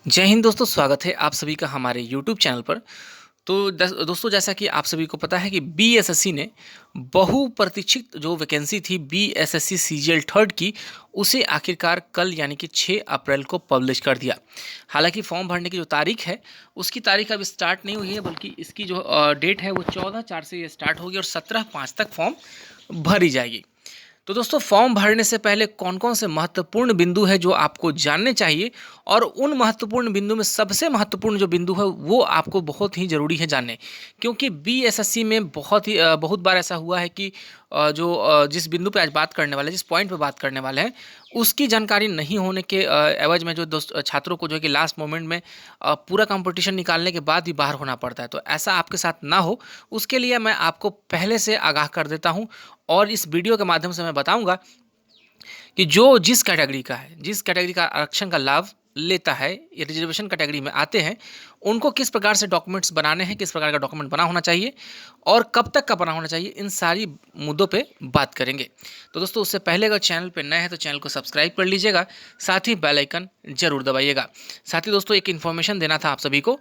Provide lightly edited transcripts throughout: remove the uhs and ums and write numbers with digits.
जय हिंद दोस्तों, स्वागत है आप सभी का हमारे यूट्यूब चैनल पर। तो दोस्तों, जैसा कि आप सभी को पता है कि बीएसएससी ने बहुप्रतीक्षित जो वैकेंसी थी बीएसएससी सीजीएल थर्ड की, उसे आखिरकार कल यानी कि 6 अप्रैल को पब्लिश कर दिया। हालांकि फॉर्म भरने की जो तारीख है उसकी तारीख अब स्टार्ट नहीं हुई है, बल्कि इसकी जो डेट है वो 14/4 से ये स्टार्ट होगी और 17/5 तक फॉर्म भरी जाएगी। तो दोस्तों, फॉर्म भरने से पहले कौन कौन से महत्वपूर्ण बिंदु है जो आपको जानने चाहिए, और उन महत्वपूर्ण बिंदु में सबसे महत्वपूर्ण जो बिंदु है वो आपको बहुत ही ज़रूरी है जानने। क्योंकि बीएसएससी में बहुत बार ऐसा हुआ है कि जिस बिंदु पे आज बात करने वाले, जिस पॉइंट पे बात करने वाले हैं, उसकी जानकारी नहीं होने के एवज में जो दोस्त छात्रों को जो है कि लास्ट मोमेंट में पूरा कंपटीशन निकालने के बाद ही बाहर होना पड़ता है। तो ऐसा आपके साथ ना हो, उसके लिए मैं आपको पहले से आगाह कर देता हूँ, और इस वीडियो के माध्यम से मैं बताऊंगा कि जो जिस कैटेगरी का आरक्षण का लाभ लेता है, ये रिजर्वेशन कैटेगरी में आते हैं, उनको किस प्रकार से डॉक्यूमेंट्स बनाने हैं, किस प्रकार का डॉक्यूमेंट बना होना चाहिए और कब तक का बना होना चाहिए, इन सारी मुद्दों पे बात करेंगे। तो दोस्तों, उससे पहले अगर चैनल पे नए हैं तो चैनल को सब्सक्राइब कर लीजिएगा, साथ ही बेल आइकन जरूर दबाइएगा। साथ ही दोस्तों, एक इन्फॉर्मेशन देना था आप सभी को।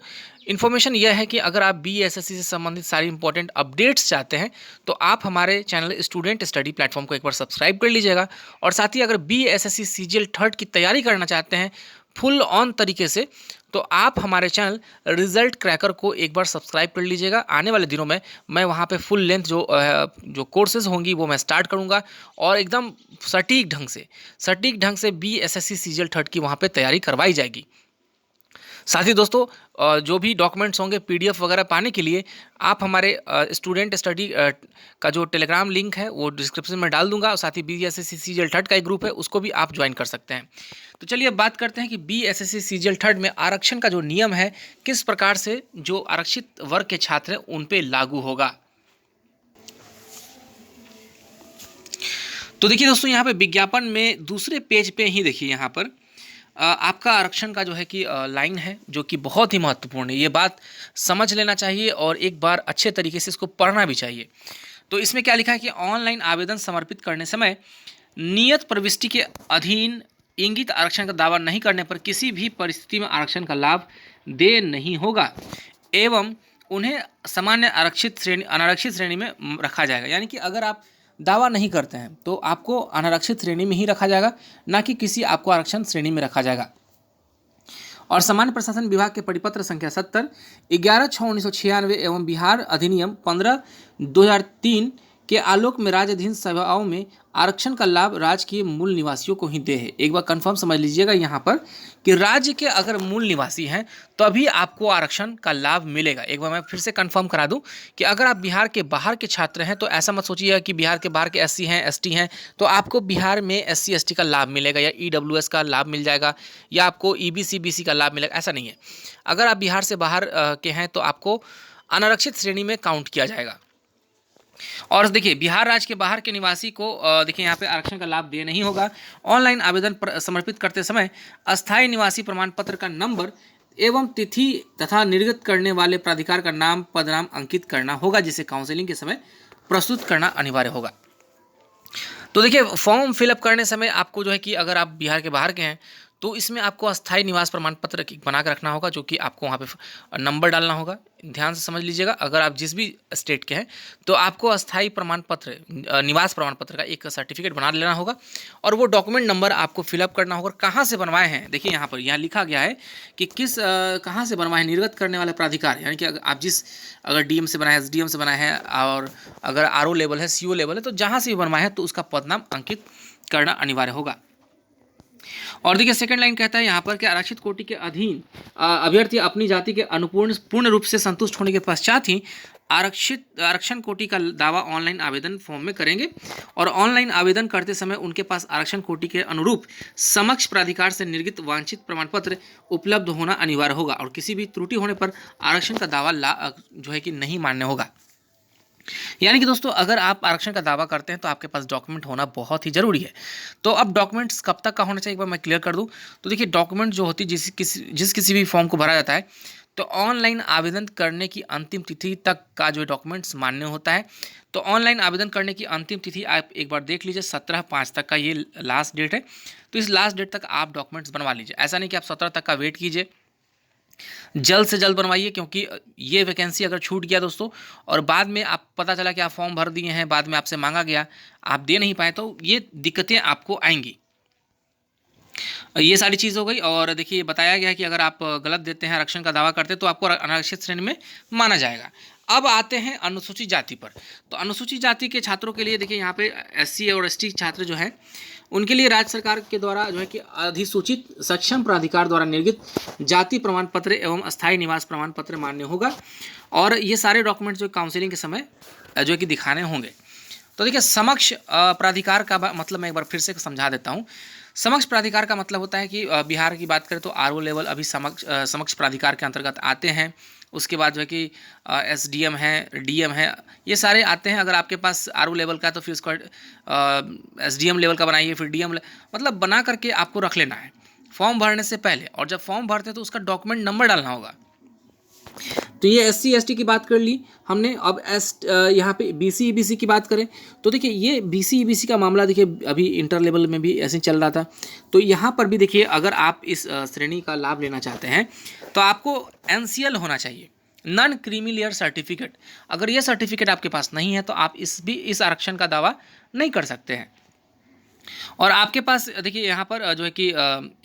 इन्फॉर्मेशन यह है कि अगर आप बीएसएससी से संबंधित सारी इंपॉर्टेंट अपडेट्स चाहते हैं तो आप हमारे चैनल स्टूडेंट स्टडी प्लेटफॉर्म को एक बार सब्सक्राइब कर लीजिएगा। और साथ ही अगर बीएसएससी सीजीएल थर्ड की तैयारी करना चाहते हैं फुल ऑन तरीके से, तो आप हमारे चैनल रिजल्ट क्रैकर को एक बार सब्सक्राइब कर लीजिएगा। आने वाले दिनों में मैं वहाँ पे फुल लेंथ जो कोर्सेज होंगी वो मैं स्टार्ट करूँगा, और एकदम सटीक ढंग से बीएसएससी सीजीएल थर्ड की वहाँ पे तैयारी करवाई जाएगी। साथ ही दोस्तों, जो भी डॉक्यूमेंट्स होंगे पीडीएफ वगैरह पाने के लिए आप हमारे स्टूडेंट स्टडी का जो टेलीग्राम लिंक है वो डिस्क्रिप्शन में डाल दूंगा, और साथ ही बीएसएससी सीजीएल थर्ड का एक ग्रुप है उसको भी आप ज्वाइन कर सकते हैं। तो चलिए अब बात करते हैं कि बीएसएससी सीजीएल थर्ड में आरक्षण का जो नियम है किस प्रकार से जो आरक्षित वर्ग के छात्र हैं उन पे लागू होगा। तो देखिए दोस्तों, यहाँ पे विज्ञापन में दूसरे पेज पे ही देखिए, यहाँ पर आपका आरक्षण का जो है कि लाइन है जो कि बहुत ही महत्वपूर्ण है। ये बात समझ लेना चाहिए और एक बार अच्छे तरीके से इसको पढ़ना भी चाहिए। तो इसमें क्या लिखा है कि ऑनलाइन आवेदन समर्पित करने समय नियत प्रविष्टि के अधीन इंगित आरक्षण का दावा नहीं करने पर किसी भी परिस्थिति में आरक्षण का लाभ दे नहीं होगा, एवं उन्हें सामान्य अनारक्षित श्रेणी में रखा जाएगा। यानी कि अगर आप दावा नहीं करते हैं तो आपको अनारक्षित श्रेणी में ही रखा जाएगा, ना कि किसी आपको आरक्षण श्रेणी में रखा जाएगा। और सामान्य प्रशासन विभाग के परिपत्र संख्या 70 11/6/1996 एवं बिहार अधिनियम 15/2003 के आलोक में राज्य अधीन सेवाओं में आरक्षण का लाभ राज्य के मूल निवासियों को ही दे है। एक बार कंफर्म समझ लीजिएगा यहाँ पर कि राज्य के अगर मूल निवासी हैं तभी आपको आरक्षण का लाभ मिलेगा। एक बार मैं फिर से कंफर्म करा दूं कि अगर आप बिहार के बाहर के छात्र हैं तो ऐसा मत सोचिएगा कि बिहार के बाहर के एससी हैं, एसटी हैं तो आपको बिहार में एससी एसटी का लाभ मिलेगा या ईडब्ल्यूएस का लाभ मिल जाएगा या आपको ईबीसी बीसी का लाभ मिलेगा, ऐसा नहीं है। अगर आप बिहार से बाहर के हैं तो आपको अनारक्षित श्रेणी में काउंट किया जाएगा। और देखिए, बिहार राज्य के बाहर के निवासी को देखिए यहाँ पे आरक्षण का लाभ दे नहीं होगा। ऑनलाइन आवेदन समर्पित करते समय अस्थायी निवासी प्रमाण पत्र का नंबर एवं तिथि तथा निर्गत करने वाले प्राधिकार का नाम पदनाम अंकित करना होगा, जिसे काउंसलिंग के समय प्रस्तुत करना अनिवार्य होगा। तो देखिए, फॉर्म फिलअप करने समय आपको जो है कि अगर आप बिहार के बाहर के हैं तो इसमें आपको अस्थायी निवास प्रमाण पत्र बना कर रखना होगा, जो कि आपको वहाँ पे नंबर डालना होगा। ध्यान से समझ लीजिएगा, अगर आप जिस भी स्टेट के हैं तो आपको अस्थायी प्रमाण पत्र निवास प्रमाण पत्र का एक सर्टिफिकेट बना लेना होगा, और वो डॉक्यूमेंट नंबर आपको फिलअप करना होगा। कहाँ से बनवाए हैं, देखिए यहाँ लिखा गया है कि कहाँ से बनवाए हैं, निर्गत करने वाला प्राधिकार, यानी कि आप अगर डीएम से बनाए, एसडीएम से बनाए हैं, और अगर आरओ लेवल है, सीओ लेवल है, तो जहाँ से भी बनवाए हैं तो उसका पदनाम अंकित करना अनिवार्य होगा। और देखिए, सेकंड लाइन कहता है यहाँ पर कि आरक्षित कोटि के अधीन अभ्यर्थी अपनी जाति के अनुपूर्ण पूर्ण रूप से संतुष्ट होने के पश्चात ही आरक्षण कोटि का दावा ऑनलाइन आवेदन फॉर्म में करेंगे, और ऑनलाइन आवेदन करते समय उनके पास आरक्षण कोटि के अनुरूप समक्ष प्राधिकार से निर्गत वांछित प्रमाण पत्र उपलब्ध होना अनिवार्य होगा, और किसी भी त्रुटि होने पर आरक्षण का दावा जो है कि नहीं मान्य होगा। यानी कि दोस्तों, अगर आप आरक्षण का दावा करते हैं तो आपके पास डॉक्यूमेंट होना बहुत ही जरूरी है। तो अब डॉक्यूमेंट्स कब तक का होना चाहिए एक बार मैं क्लियर कर दूं। तो देखिए, डॉक्यूमेंट जो होती है जिस किसी भी फॉर्म को भरा जाता है तो ऑनलाइन आवेदन करने की अंतिम तिथि तक का जो डॉक्यूमेंट्स मान्य होता है। तो ऑनलाइन आवेदन करने की अंतिम तिथि आप एक बार देख लीजिए, 17/5 तक का ये लास्ट डेट है। तो इस लास्ट डेट तक आप डॉक्यूमेंट्स बनवा लीजिए, ऐसा नहीं कि आप 17 तक का वेट कीजिए जल्द से जल्द बनवाइए, क्योंकि ये वैकेंसी अगर छूट गया दोस्तों और बाद में आप पता चला कि आप फॉर्म भर दिए हैं, बाद में आपसे मांगा गया, आप दे नहीं पाए, तो ये दिक्कतें आपको आएंगी। ये सारी चीज़ हो गई। और देखिए बताया गया है कि अगर आप गलत देते हैं, आरक्षण का दावा करते हैं, तो आपको अनारक्षित श्रेणी में माना जाएगा। अब आते हैं अनुसूचित जाति पर। तो अनुसूचित जाति के छात्रों के लिए देखिए यहाँ पे SC और ST छात्र जो हैं उनके लिए राज्य सरकार के द्वारा जो है कि अधिसूचित सक्षम प्राधिकार द्वारा निर्गत जाति प्रमाण पत्र एवं अस्थायी निवास प्रमाण पत्र मान्य होगा। और ये सारे डॉक्यूमेंट जो काउंसिलिंग के समय जो है कि दिखाने होंगे। तो देखिए समक्ष प्राधिकार का मतलब मैं एक बार फिर से समझा देता हूँ। समक्ष प्राधिकार का मतलब होता है कि बिहार की बात करें तो RO लेवल अभी समक्ष प्राधिकार के अंतर्गत आते हैं। उसके बाद जो है कि SDM है, DM है, ये सारे आते हैं। अगर आपके पास RO लेवल का है तो फिर उसको SDM लेवल का बनाइए, फिर DM मतलब बना करके आपको रख लेना है फॉर्म भरने से पहले। और जब फॉर्म भरते हैं तो उसका डॉक्यूमेंट नंबर डालना होगा। तो ये SC ST की बात कर ली हमने। अब यहाँ पे BC EBC की बात करें तो देखिए ये BC EBC का मामला देखिए अभी इंटर लेवल में भी ऐसे चल रहा था। तो यहाँ पर भी देखिए अगर आप इस श्रेणी का लाभ लेना चाहते हैं तो आपको NCL होना चाहिए, नॉन क्रीमी लेयर सर्टिफिकेट। अगर ये सर्टिफिकेट आपके पास नहीं है तो आप इस आरक्षण का दावा नहीं कर सकते हैं। और आपके पास देखिए यहाँ पर जो है कि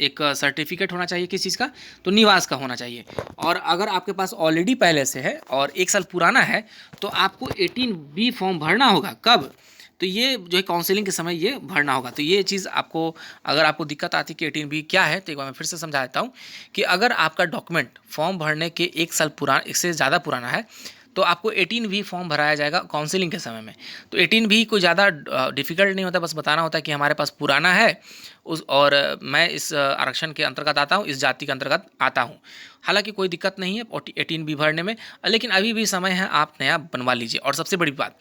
एक सर्टिफिकेट होना चाहिए किस चीज़ का, तो निवास का होना चाहिए। और अगर आपके पास ऑलरेडी पहले से है और 1 साल पुराना है तो आपको 18B फॉर्म भरना होगा। कब? तो ये जो है काउंसलिंग के समय ये भरना होगा। तो ये चीज़ आपको, अगर आपको दिक्कत आती है कि 18B क्या है, तो एक बार मैं फिर से समझा देता हूँ कि अगर आपका डॉक्यूमेंट फॉर्म भरने के 1 साल पुराना, इससे ज़्यादा पुराना है, तो आपको 18B फॉर्म भराया जाएगा काउंसलिंग के समय में। तो 18B कोई ज़्यादा डिफिकल्ट नहीं होता, बस बताना होता है कि हमारे पास पुराना है और मैं इस आरक्षण के अंतर्गत आता हूँ, इस जाति के अंतर्गत आता हूँ। हालांकि कोई दिक्कत नहीं है 18B भरने में, लेकिन अभी भी समय है, आप नया बनवा लीजिए। और सबसे बड़ी बात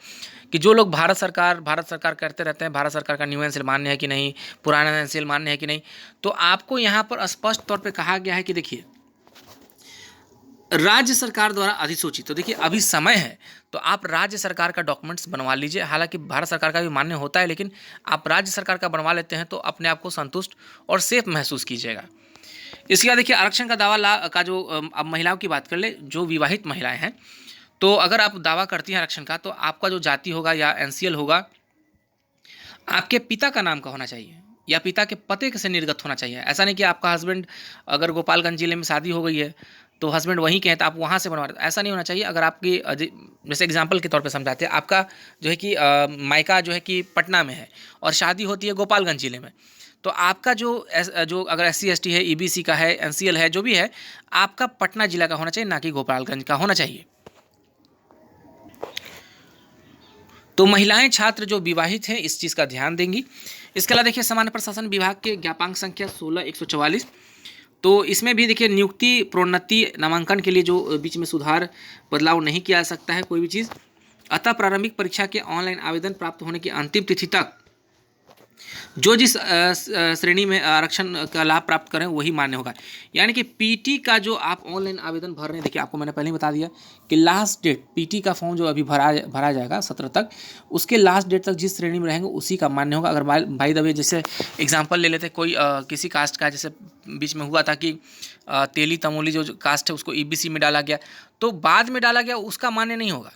कि जो लोग भारत सरकार करते रहते हैं, भारत सरकार का न्यू NCL मान्य है कि नहीं, पुराना NCL मान्य है कि नहीं, तो आपको यहाँ पर स्पष्ट तौर पर कहा गया है कि देखिए राज्य सरकार द्वारा अधिसूचित। तो देखिए अभी समय है, तो आप राज्य सरकार का डॉक्यूमेंट्स बनवा लीजिए। हालांकि भारत सरकार का भी मान्य होता है, लेकिन आप राज्य सरकार का बनवा लेते हैं तो अपने आप को संतुष्ट और सेफ महसूस कीजिएगा। इसके बाद देखिए आरक्षण का दावा का जो अब महिलाओं की बात कर ले, जो विवाहित महिलाएं हैं, तो अगर आप दावा करती हैं आरक्षण का, तो आपका जो जाति होगा या NCL होगा, आपके पिता का नाम का होना चाहिए या पिता के पते से निर्गत होना चाहिए। ऐसा नहीं कि आपका हस्बैंड अगर गोपालगंज जिले में शादी हो गई है तो हस्बैंड वहीं के हैं तो आप वहाँ से बनवा रहे, ऐसा नहीं होना चाहिए। अगर आपकी जैसे एग्जांपल के तौर पे समझाते हैं, आपका जो है कि मायका जो है कि पटना में है और शादी होती है गोपालगंज जिले में, तो आपका जो अगर SC ST है, EBC का है, NCL है, जो भी है, आपका पटना जिला का होना चाहिए, ना कि गोपालगंज का होना चाहिए। तो महिलाएं छात्र जो विवाहित हैं इस चीज़ का ध्यान देंगी। इसके अलावा देखिए सामान्य प्रशासन विभाग के ज्ञापांक संख्या 16/144, तो इसमें भी देखिए नियुक्ति, प्रोन्नति, नामांकन के लिए जो बीच में सुधार बदलाव नहीं किया जा सकता है कोई भी चीज़। अतः प्रारंभिक परीक्षा के ऑनलाइन आवेदन प्राप्त होने की अंतिम तिथि तक जो जिस श्रेणी में आरक्षण का लाभ प्राप्त करें वही मान्य होगा। यानी कि PT का जो आप ऑनलाइन आवेदन भर रहे हैं, देखिए आपको मैंने पहले ही बता दिया कि लास्ट डेट PT का फॉर्म जो अभी भरा जाएगा 17 तक, उसके लास्ट डेट तक जिस श्रेणी में रहेंगे उसी का मान्य होगा। अगर भाई दबे जैसे एग्जाम्पल ले लेते, कोई किसी कास्ट का, जैसे बीच में हुआ था कि तेली तमोली जो कास्ट है उसको EBC में डाला गया, तो बाद में डाला गया उसका मान्य नहीं होगा।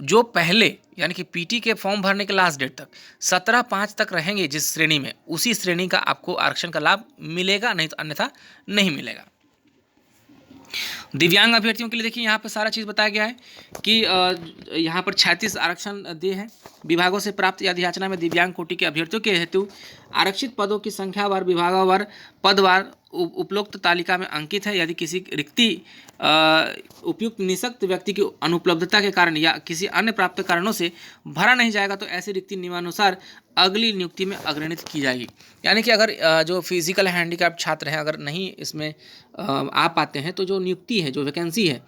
जो पहले यानी कि PT के फॉर्म भरने के लास्ट डेट तक 17/5 तक रहेंगे जिस श्रेणी में, उसी श्रेणी का आपको आरक्षण का लाभ मिलेगा, नहीं तो अन्यथा नहीं मिलेगा। दिव्यांग अभ्यर्थियों के लिए देखिए यहाँ पर सारा चीज़ बताया गया है कि यहाँ पर 36 आरक्षण दिए हैं। विभागों से प्राप्त याचना में दिव्यांग कोटि के अभ्यर्थियों के हेतु आरक्षित पदों की संख्यावार, विभागवार, पदवार उपरोक्त तालिका में अंकित है। यदि किसी रिक्ति उपयुक्त निःशक्त व्यक्ति की अनुपलब्धता के कारण या किसी अन्य प्राप्त कारणों से भरा नहीं जाएगा तो ऐसी रिक्ति नियमानुसार अगली नियुक्ति में अग्रणित की जाएगी। यानी कि अगर जो फिजिकल हैंडीकैप छात्र हैं अगर नहीं इसमें आ पाते हैं तो जो नियुक्ति है, जो वैकेंसी है,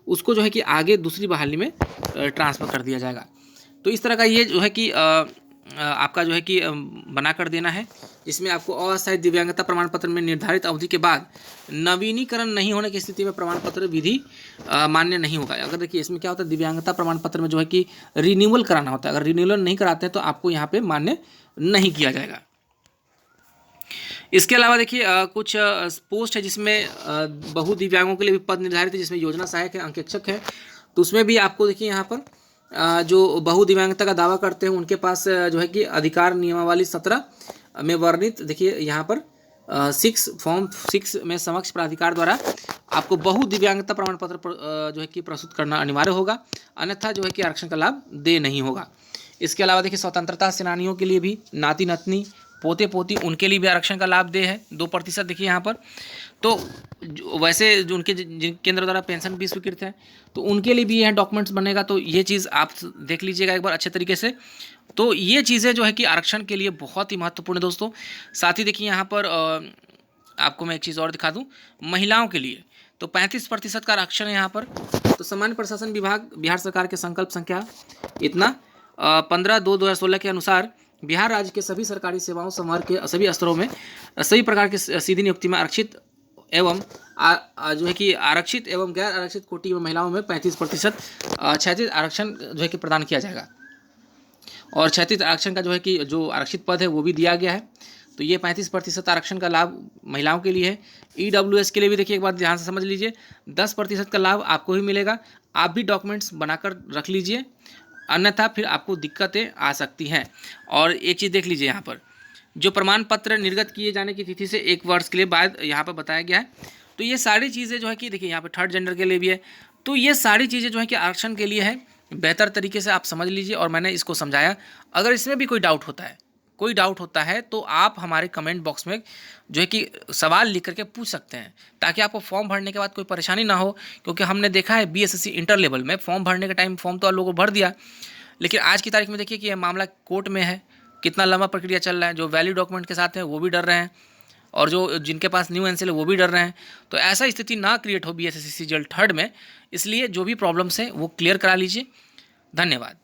उसको जो है कि आगे दूसरी बहाली में ट्रांसफ़र कर दिया जाएगा। तो इस तरह का ये जो है कि आपका जो है कि बना कर देना है, जिसमें आपको अस्थायी दिव्यांगता प्रमाण पत्र में निर्धारित अवधि के बाद नवीनीकरण नहीं होने की स्थिति में प्रमाण पत्र विधि मान्य नहीं होगा। अगर देखिए इसमें क्या होता है, दिव्यांगता प्रमाण पत्र में जो है कि रिन्यूअल कराना होता है, अगर रिन्यूअल नहीं कराते हैं तो आपको यहाँ पे मान्य नहीं किया जाएगा। इसके अलावा देखिए कुछ पोस्ट है जिसमें बहुदिव्यांगों के लिए भी पद निर्धारित है, जिसमें योजना सहायक है, अंकेक्षक है। तो उसमें भी आपको देखिए यहाँ पर जो बहुदिव्यांगता का दावा करते हैं उनके पास जो है कि अधिकार नियमावली 17 में वर्णित देखिए यहाँ पर फॉर्म 6 में समक्ष प्राधिकार द्वारा आपको बहुदिव्यांगता प्रमाण पत्र जो है कि प्रस्तुत करना अनिवार्य होगा, अन्यथा जो है कि आरक्षण का लाभ दे नहीं होगा। इसके अलावा देखिए स्वतंत्रता सेनानियों के लिए भी नाती नतनी पोते पोती उनके लिए भी आरक्षण का लाभ दे है 2%। देखिए यहाँ पर तो वैसे जो उनके जिन केंद्र द्वारा पेंशन भी स्वीकृत है तो उनके लिए भी यह डॉक्यूमेंट्स बनेगा। तो ये चीज़ आप देख लीजिएगा एक बार अच्छे तरीके से। तो ये चीज़ें जो है कि आरक्षण के लिए बहुत ही महत्वपूर्ण है दोस्तों। साथ ही देखिए यहाँ पर आपको मैं एक चीज़ और दिखा दूँ, महिलाओं के लिए तो 35% का आरक्षण है यहाँ पर। तो सामान्य प्रशासन विभाग बिहार सरकार के संकल्प संख्या इतना 15/2/2016 के अनुसार बिहार राज्य के सभी सरकारी सेवाओं समूह के सभी स्तरों में सभी प्रकार की सीधी नियुक्ति में आरक्षित एवं जो है कि आरक्षित एवं गैर आरक्षित कोटि में महिलाओं में 35% क्षैतिज आरक्षण जो है कि प्रदान किया जाएगा। और क्षैतिज आरक्षण का जो है कि जो आरक्षित पद है वो भी दिया गया है। तो ये 35% आरक्षण का लाभ महिलाओं के लिए है। EWS के लिए भी देखिए एक बात ध्यान से समझ लीजिए, 10% का लाभ आपको ही मिलेगा। आप भी डॉक्यूमेंट्स बनाकर रख लीजिए, अन्यथा फिर आपको दिक्कतें आ सकती हैं। और एक चीज़ देख लीजिए यहाँ पर जो प्रमाण पत्र निर्गत किए जाने की तिथि से 1 वर्ष के लिए बाद यहाँ पर बताया गया है। तो ये सारी चीज़ें जो है कि देखिए यहाँ पर थर्ड जेंडर के लिए भी है। तो ये सारी चीज़ें जो है कि आरक्षण के लिए है, बेहतर तरीके से आप समझ लीजिए और मैंने इसको समझाया। अगर इसमें भी कोई डाउट होता है तो आप हमारे कमेंट बॉक्स में जो है कि सवाल लिख करके पूछ सकते हैं, ताकि आपको फॉर्म भरने के बाद कोई परेशानी ना हो। क्योंकि हमने देखा है BSSC इंटर लेवल में फॉर्म भरने के टाइम फॉर्म तो आप लोगों को भर दिया, लेकिन आज की तारीख में देखिए कि यह मामला कोर्ट में है, कितना लंबा प्रक्रिया चल रहा है। जो वैलिड डॉक्यूमेंट के साथ हैं वो भी डर रहे हैं और जो जिनके पास न्यू एनसीएल है वो भी डर रहे हैं। तो ऐसा स्थिति ना क्रिएट हो BSSC CGL 3rd में, इसलिए जो भी प्रॉब्लम्स हैं वो क्लियर करा लीजिए। धन्यवाद।